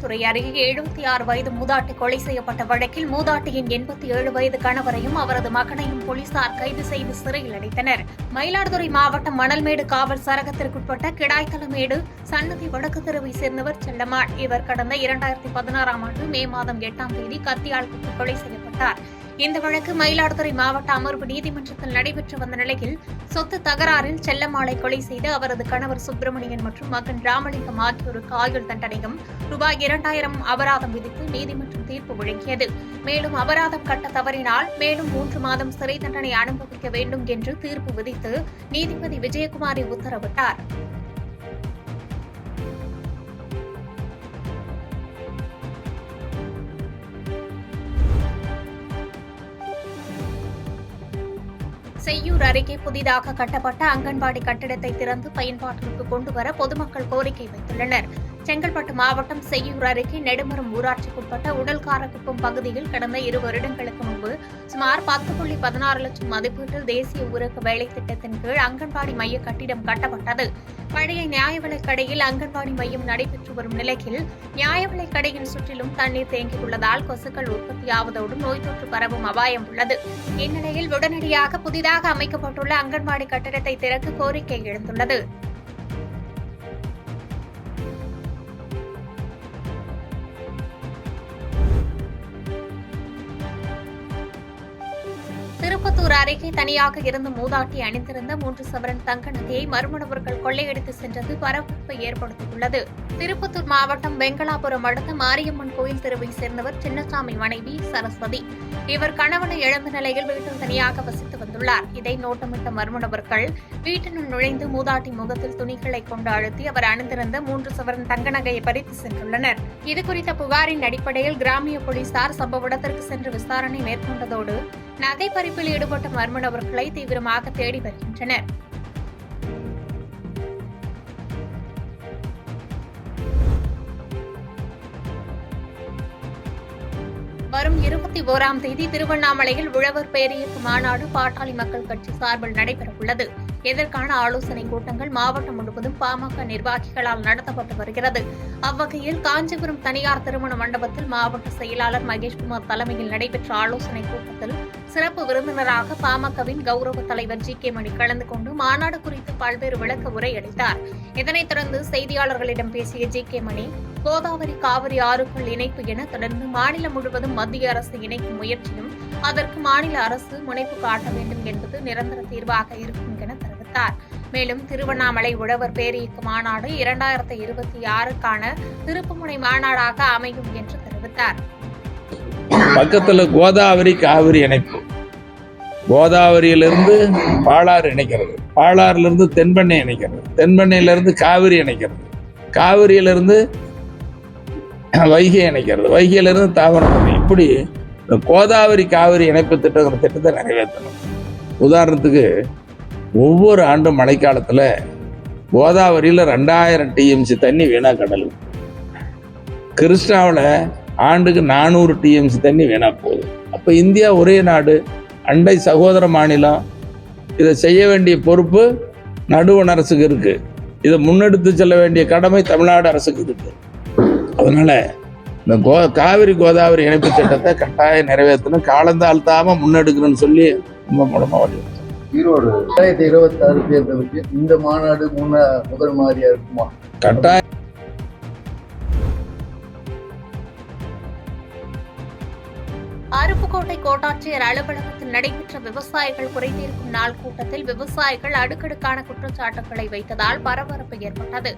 திருப்பத்தூரை அருகே 76 வயது மூதாட்டி கொலை செய்யப்பட்ட வழக்கில் மூதாட்டியின் 87 வயது கணவரையும் அவரது மகனையும் போலீசார் கைது செய்து சிறையில் அடைத்தனர். மயிலாடுதுறை மாவட்டம் மணல்மேடு காவல் சரகத்திற்குட்பட்ட கிடாய்த்தலமேடு சன்னதி வடக்கு தெருவை சேர்ந்தவர் செல்லம்மாள். இவர் கடந்த 2016ஆம் ஆண்டு மே மாதம் 8ஆம் தேதி கத்தியால் குத்தி கொலை செய்யப்பட்டார். இந்த வழக்கு மயிலாடுதுறை மாவட்ட அமர்வு நீதிமன்றத்தில் நடைபெற்று வந்த நிலையில் சொத்து தகராறில் செல்லம்மாளை கொலை செய்து அவரது கணவர் சுப்பிரமணியன் மற்றும் மகன் ராமலிங்கம் ஆகியோருக்கு ஆயுள் தண்டனையும் ரூபாய் 2000 அபராதம் விதித்து நீதிமன்றம் தீர்ப்பு வழங்கியது. மேலும் அபராதம் கட்ட தவறினால் மேலும் 3 மாதம் சிறை தண்டனை அனுபவிக்க வேண்டும் என்று தீர்ப்பு விதித்து நீதிபதி விஜயகுமாரி உத்தரவிட்டார். செய்யூர் அருகே புதிதாக கட்டப்பட்ட அங்கன்வாடி கட்டிடத்தை திறந்து பயன்பாட்டிற்கு கொண்டுவர பொதுமக்கள் கோரிக்கை வைத்துள்ளனர். செங்கல்பட்டு மாவட்டம் செய்யூர் அருகே நெடுமரம் ஊராட்சிக்குட்பட்ட உடல்காரக்குப்பம் பகுதியில் கடந்த 2 வருடங்களுக்கு முன்பு சுமார் 10.16 லட்சம் மதிப்பீட்டில் தேசிய ஊரக வேலை திட்டத்தின் கீழ் அங்கன்வாடி மைய கட்டிடம் கட்டப்பட்டது. பழைய நியாய விலைக் கடையில் அங்கன்வாடி மையம் நடைபெற்று வரும் நிலையில் நியாய விலைக் கடையின் சுற்றிலும் தண்ணீர் தேங்கியுள்ளதால் கொசுக்கள் உற்பத்தியாவதோடு நோய் தொற்று பரவும் அபாயம் உள்ளது. இந்நிலையில் உடனடியாக புதிதாக அமைக்கப்பட்டுள்ள அங்கன்வாடி கட்டிடத்தை திறக்க கோரிக்கை எழுந்துள்ளது. திருப்பத்தூர் அருகே தனியாக இருந்து மூதாட்டி அணிந்திருந்த 3 சவரன் தங்க நகையை மர்மநபர்கள் கொள்ளையடித்து சென்றது பரபரப்பை ஏற்படுத்தியுள்ளது. திருப்பத்தூர் மாவட்டம் வெங்கலாபுரம் அடுத்த மாரியம்மன் கோயில் தெருவை சேர்ந்தவர் சின்னசாமி மனைவி சரஸ்வதி. இவர் கணவனை இழந்த நிலையில் வீட்டில் தனியாக வசித்து வந்துள்ளார். இதை நோட்டமிட்ட மர்மநபர்கள் வீட்டினுள் நுழைந்து மூதாட்டி முகத்தில் துணிகளை கொண்டு அழுத்தி அவர் அணிந்திருந்த 3 சவரன் தங்க நகையை பறித்து சென்றுள்ளனர். இதுகுறித்த புகாரின் அடிப்படையில் கிராமிய போலீசார் சம்பவ இடத்திற்கு சென்று விசாரணை மேற்கொண்டதோடு நகை பறிப்பில் ஈடுபட்ட மர்ம நபர்களை தீவிரமாக தேடி வருகின்றனர். வரும் 21ஆம் தேதி திருவண்ணாமலையில் உழவர் பேரியக்க மாநாடு பாட்டாளி மக்கள் கட்சி சார்பில் நடைபெறவுள்ளது. இதற்கான ஆலோசனைக் கூட்டங்கள் மாவட்டம் முழுவதும் பாமக நிர்வாகிகளால் நடத்தப்பட்டு வருகிறது. அவ்வகையில் காஞ்சிபுரம் தனியார் திருமண மண்டபத்தில் மாவட்ட செயலாளர் மகேஷ்குமார் தலைமையில் நடைபெற்ற ஆலோசனைக் கூட்டத்தில் சிறப்பு விருந்தினராக பாமகவின் கௌரவ தலைவர் ஜி.கே. மணி கலந்து கொண்டு மாநாடு குறித்து பல்வேறு விளக்க உரை அளித்தார். இதனைத் தொடர்ந்து செய்தியாளர்களிடம் பேசிய ஜி.கே. மணி, கோதாவரி காவிரி ஆறுகள் இணைப்பு என தொடர்ந்து மாநிலம் முழுவதும் மத்திய அரசு இணைக்கும் முயற்சியும் அதற்கு மாநில அரசு முனைப்பு காட்ட வேண்டும் என்பது நிரந்தர தீர்வாக இருக்கும் என தெரிவித்தார். மேலும் திருவண்ணாமலை உழவர் பேரியக்க மாநாடு 2026க்கான திருப்புமுனை மாநாடாக அமையும் என்று தெரிவித்தார். பக்கத்துல கோதாவரி காவிரி இணைப்பு, கோதாவரியிலிருந்து பாலாறு இணைக்கிறது, பாலாறிலிருந்து தென்பெண்ணை இணைக்கிறது, தென்பெண்ணையிலிருந்து காவிரி இணைக்கிறது, காவிரியிலிருந்து வைகை இணைக்கிறது, வைகையிலிருந்து தாமிரபரணி, இப்படி கோதாவரி காவிரி இணைப்பு திட்டத்தை நிறைவேற்றணும். உதாரணத்துக்கு ஒவ்வொரு ஆண்டும் மழைக்காலத்தில் கோதாவரியில் 2000 டிஎம்சி தண்ணி வீணா கடலுக்கு, கிருஷ்ணாவில் ஆண்டுக்கு 400 டிஎம்சி தண்ணி வீணா போகுது. அப்போ இந்தியா ஒரே நாடு, அண்டை சகோதர மாநிலம், இதை செய்ய வேண்டிய பொறுப்பு நடுவண் அரசுக்கு இருக்கு. இதை முன்னெடுத்து செல்ல வேண்டிய கடமை தமிழ்நாடு அரசுக்கு இருக்கு. அதனால இந்த காவிரி கோதாவரி இணைப்பு திட்டத்தை கட்டாயம் நிறைவேற்றணும், காலந்தாழ்த்தாம முன்னெடுக்கணும்னு சொல்லி ரொம்ப மூலமா வலியுறுத்தணும். ஈரோடு 2026 தேர்தலுக்கு இந்த மாநாடு முதல் மாதிரியா இருக்குமா? கட்டாயம். அருப்புக்கோட்டை கோட்டாட்சியர் அலுவலகத்தில் நடைபெற்ற விவசாயிகள் குறைதீர்க்கும் நாள் கூட்டத்தில் விவசாயிகள் அடுக்கடுக்கான குற்றச்சாட்டுகளை வைத்ததால் பரபரப்பு ஏற்பட்டது.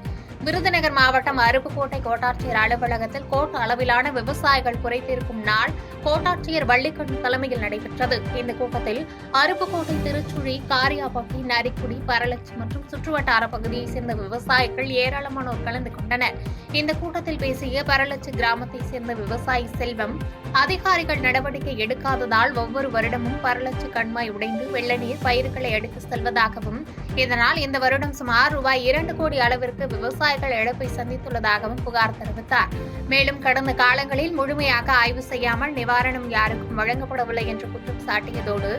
விருதுநகர் மாவட்டம் அருப்புக்கோட்டை கோட்டாட்சியர் அலுவலகத்தில் கோட்ட அளவிலான விவசாயிகள் குறைதீர்க்கும் நாள் கோட்டாட்சியர் வள்ளிக்கண்ணு தலைமையில் நடைபெற்றது. இந்த கூட்டத்தில் அருப்புக்கோட்டை, திருச்சுழி, காரியாபட்டி, நரிக்குடி, பரளச்சி மற்றும் சுற்றுவட்டார பகுதியைச் சேர்ந்த விவசாயிகள் ஏராளமானோர் கலந்து கொண்டனர். இந்த கூட்டத்தில் பேசிய பரளச்சி கிராமத்தைச் சேர்ந்த விவசாயி செல்வம், அதிகாரிகள் நடவடிக்கை எடுக்காததால் ஒவ்வொரு வருடமும் பரளச்சி கண்மாய் உடைந்து வெள்ள நீர் பயிர்களை எடுத்து செல்வதாகவும், இதனால் இந்த வருடம் சுமார் ரூபாய் 2 கோடி அளவிற்கு விவசாயிகள் இழப்பை சந்தித்துள்ளதாகவும் புகார் தெரிவித்தார். மேலும் கடந்த காலங்களில் முழுமையாக ஆய்வு செய்யாமல் நிவாரணம் யாருக்கும் வழங்கப்படவில்லை என்று குற்றம் சாட்டியதோடு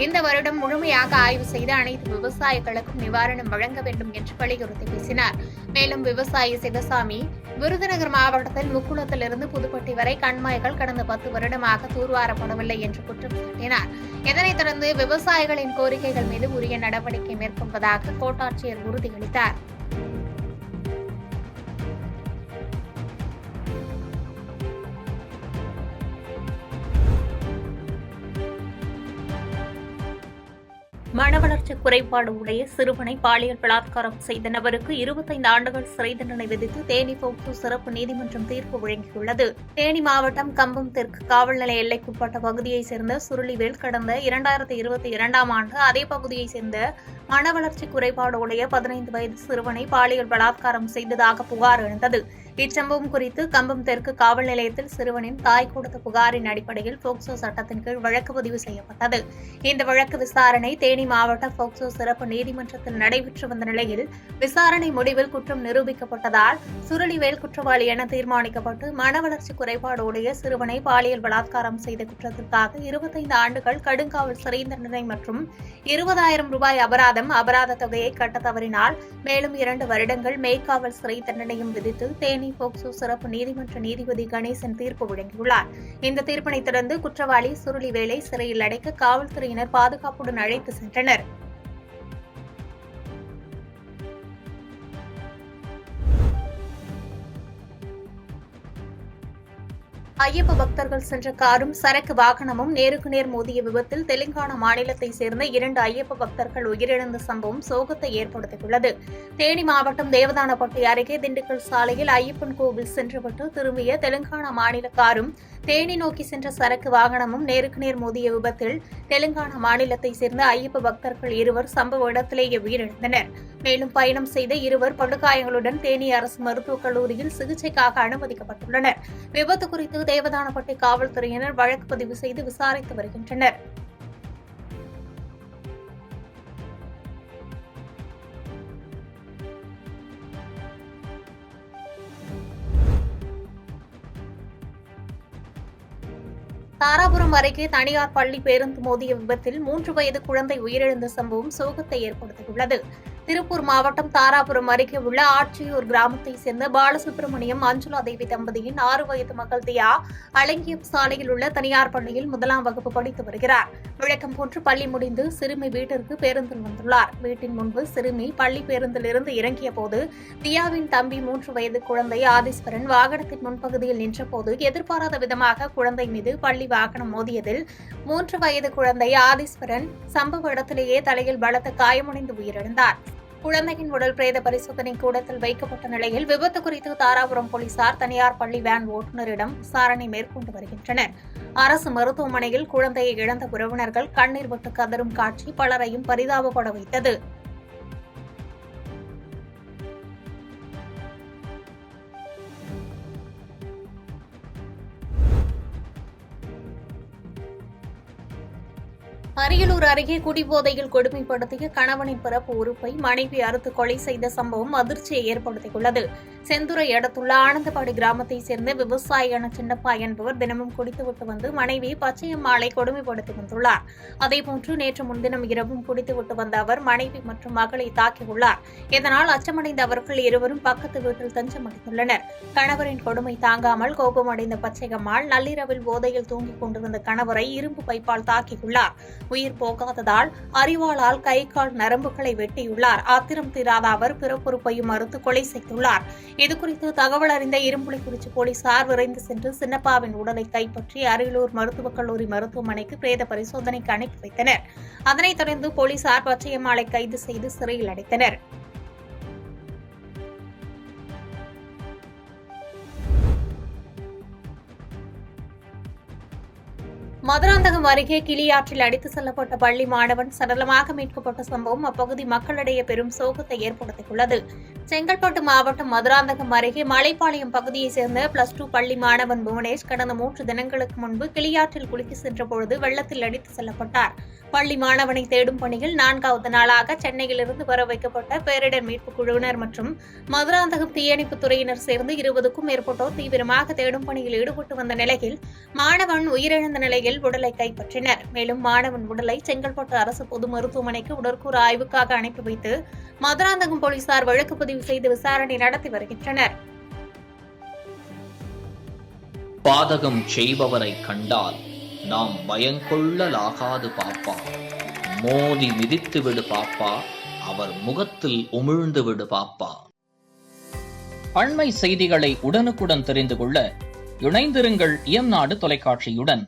இந்த வருடம் முழுமையாக ஆய்வு செய்து அனைத்து விவசாயிகளுக்கும் நிவாரணம் வழங்க வேண்டும் என்று வலியுறுத்தி பேசினார். மேலும் விவசாயி சிவசாமி விருதுநகர் மாவட்டத்தில் முக்குளத்திலிருந்து புதுப்பட்டி வரை கண்மாய்கள் கடந்த 10 வருடமாக தூர்வாரப்படவில்லை என்று குற்றம் சாட்டினார். இதனைத் தொடர்ந்து விவசாயிகளின் கோரிக்கைகள் மீது உரிய நடவடிக்கை மேற்கொள்வதாக கோட்டாட்சியர் உறுதியளித்தார். மனவளர்ச்சி குறைபாடு உடைய சிறுவனை பாலியல் பலாத்காரம் செய்த நபருக்கு 25 ஆண்டுகள் சிறை தண்டனை விதித்து தேனி போக்சோ சிறப்பு நீதிமன்றம் தீர்ப்பு வழங்கியுள்ளது. தேனி மாவட்டம் கம்பம் தெற்கு காவல் நிலைய எல்லைக்குட்பட்ட பகுதியைச் சேர்ந்த சுருளிவேல் கடந்த 2022ஆம் ஆண்டு அதே பகுதியைச் சேர்ந்த மனவளர்ச்சி குறைபாடு உடைய 15 வயது சிறுவனை பாலியல் பலாத்காரம் செய்ததாக புகார் எழுந்தது. இச்சம்பவம் குறித்து கம்பம் தெற்கு காவல் நிலையத்தில் சிறுவனின் தாய் கொடுத்த புகாரின் அடிப்படையில் போக்சோ சட்டத்தின் கீழ் வழக்கு பதிவு செய்யப்பட்டது. இந்த வழக்கு விசாரணை தேனி மாவட்ட போக்சோ சிறப்பு நீதிமன்றத்தில் நடைபெற்று வந்த நிலையில் விசாரணை முடிவில் குற்றம் நிரூபிக்கப்பட்டதால் சுருளிவேல் குற்றவாளி என தீர்மானிக்கப்பட்டு மனவளர்ச்சி குறைபாடு உடைய சிறுவனை பாலியல் பலாத்காரம் செய்த குற்றத்திற்காக 25 ஆண்டுகள் கடுங்காவல் சிறை தண்டனை மற்றும் 20,000 ரூபாய் அபராத தொகையை கட்ட தவறினால் மேலும் 2 வருடங்கள் மெய்க்காவல் சிறை தண்டனையும் விதித்து தேனி போக்சோ சிறப்பு நீதிமன்ற நீதிபதி கணேசன் தீர்ப்பு வழங்கியுள்ளார். இந்த தீர்ப்பினை தொடர்ந்து குற்றவாளி சுருளிவேலை சிறையில் அடைக்க காவல்துறையினர் பாதுகாப்புடன் அழைத்து சென்றனர். ஐயப்ப பக்தர்கள் சென்ற காரும் சரக்கு வாகனமும் நேருக்கு நேர் மோதிய விபத்தில் தெலுங்கானா மாநிலத்தைச் சேர்ந்த 2 ஐயப்ப பக்தர்கள் உயிரிழந்த சம்பவம் சோகத்தை ஏற்படுத்தியுள்ளது. தேனி மாவட்டம் தேவதானப்பட்டி அருகே திண்டுக்கல் சாலையில் ஐயப்பன் கோவில் சென்றுவிட்டு திரும்பிய தெலுங்கானா மாநில காரும் தேனி நோக்கி சென்ற சரக்கு வாகனமும் நேருக்கு நேர் மோதிய விபத்தில் தெலுங்கானா மாநிலத்தைச் சேர்ந்த ஐயப்ப பக்தர்கள் 2 சம்பவ இடத்திலேயே உயிரிழந்தனர். மேலும் பயணம் செய்த 2 படுகாயங்களுடன் தேனி அரசு மருத்துவக் கல்லூரியில் சிகிச்சைக்காக அனுமதிக்கப்பட்டுள்ளனர். விபத்து குறித்து தேவதானப்பட்டி காவல்துறையினர் வழக்கு பதிவு செய்து விசாரித்து வருகின்றனர். தாராபுரம் அருகே தனியார் பள்ளி பேருந்து மோதிய விபத்தில் 3 வயது குழந்தை உயிரிழந்த சம்பவம் சோகத்தை ஏற்படுத்தியுள்ளது. திருப்பூர் மாவட்டம் தாராபுரம் அருகே உள்ள ஆட்சியூர் கிராமத்தைச் சேர்ந்த பாலசுப்ரமணியம் மஞ்சுளா தேவி தம்பதியின் 6 வயது மகள் தியா அலங்கியம் சாலையில் உள்ள தனியார் பள்ளியில் 1ஆம் வகுப்பு படித்து வருகிறார். வழக்கம் போன்று பள்ளி முடிந்து சிறுமி வீட்டிற்கு பேருந்தில் வந்துள்ளார். வீட்டின் முன்பு சிறுமி பள்ளி பேருந்திலிருந்து இறங்கிய போது தியாவின் தம்பி 3 வயது குழந்தை ஆதீஸ்வரன் வாகனத்தின் முன்பகுதியில் நின்றபோது எதிர்பாராத விதமாக குழந்தை மீது பள்ளி வாகனம் மோதியதில் 3 வயது குழந்தை ஆதீஸ்வரன் சம்பவ இடத்திலேயே தலையில் பலத்த காயமடைந்து உயிரிழந்தார். குழந்தையின் உடல் பிரேத பரிசோதனை கூடத்தில் வைக்கப்பட்ட நிலையில் விபத்து குறித்து தாராபுரம் போலீசார் தனியார் பள்ளி வேன் ஓட்டுநரிடம் விசாரணை மேற்கொண்டு வருகின்றனர். அரசு மருத்துவமனையில் குழந்தையை இழந்த உறவினர்கள் கண்ணீர் விட்டு கதறும் காட்சி பலரையும் பரிதாபப்பட வைத்தது. அரியலூர் அருகே குடிபோதையில் கொடுமைப்படுத்திய கணவனின் பிறப்பு உறுப்பை மனைவி அறுத்து கொலை செய்த சம்பவம் அதிர்ச்சியை ஏற்படுத்தியுள்ளது. செந்துறை அடுத்துள்ள ஆனந்தபாடி கிராமத்தைச் சேர்ந்த விவசாயியான சின்னப்பா என்பவர் தினமும் குடித்துவிட்டு வந்து மனைவி பச்சையம்மாளை கொடுமைப்படுத்தி வந்துள்ளார். அதேபோன்று நேற்று முன்தினம் இரவும் குடித்துவிட்டு வந்த அவர் மனைவி மற்றும் மகளை தாக்கியுள்ளார். இதனால் அச்சமடைந்த அவர்கள் இருவரும் பக்கத்து வீட்டில் தஞ்சமடைந்துள்ளனர். கணவரின் கொடுமை தாங்காமல் கோபமடைந்த பச்சையம்மாள் நள்ளிரவில் போதையில் தூங்கிக் கொண்டிருந்த கணவரை இரும்பு பைப்பால் தாக்கியுள்ளார். உயிர் போகாததால் அரிவாளால் கை கால் நரம்புகளை வெட்டியுள்ளார். ஆத்திரம் தீராத அவர் பிறப்புறுப்பையும் மறுத்து கொலை செய்துள்ளார். இதுகுறித்து தகவல் அறிந்த இரும்புலிக்குறிச்சி போலீசார் விரைந்து சென்று சின்னப்பாவின் உடலை கைப்பற்றி அரியலூர் மருத்துவக் கல்லூரி மருத்துவமனைக்கு பிரேத பரிசோதனைக்கு அனுப்பி வைத்தனர். அதனைத் தொடர்ந்து போலீசார் பச்சையம்மாளை கைது செய்து சிறையில் அடைத்தனர். மதுராந்தகம் அருகே கிளியாற்றில் அடித்துச் செல்லப்பட்ட பள்ளி மாணவன் சடலமாக மீட்கப்பட்ட சம்பவம் அப்பகுதி மக்களிடையே பெரும் சோகத்தை ஏற்படுத்தியுள்ளது. செங்கல்பட்டு மாவட்டம் மதுராந்தகம் அருகே மலைப்பாளையம் பகுதியைச் சேர்ந்த +2 பள்ளி மாணவன் புவனேஷ் கடந்த 3 தினங்களுக்கு முன்பு கிளியாற்றில் குளிக்க சென்றபொழுது வெள்ளத்தில் அடித்துச் செல்லப்பட்டார். பள்ளி மாணவனை தேடும் பணியில் 4வது நாளாக சென்னையிலிருந்து வர வைக்கப்பட்ட பேரிடர் மீட்புக் குழுவினர் மற்றும் மதுராந்தகம் தீயணைப்புத் துறையினர் சேர்ந்து 20க்கும் மேற்பட்டோர் தீவிரமாக தேடும் பணியில் ஈடுபட்டு வந்த நிலையில் மாணவன் உயிரிழந்த நிலையில் உடலை கைப்பற்றினர். மேலும் மாணவன் உடலை செங்கல்பட்டு அரசு பொது மருத்துவமனைக்கு உடற்கூறு ஆய்வுக்காக அனுப்பி வைத்து மதுராந்தகம் போலீசார் வழக்கு பதிவு பதிவு செய்து விசாரணை நடத்தி வருகின்றனர். பாதகம் செய்பவரை கண்டால் நாம் பயங்கொள்ளலாகாது பாப்பா. மோதி மிதித்து விடு பாப்பா, அவர் முகத்தில் உமிழ்ந்து விடு பாப்பா. அண்மை செய்திகளை உடனுக்குடன் தெரிந்து கொள்ள இணைந்திருங்கள் இயம்நாடு தொலைக்காட்சியுடன்.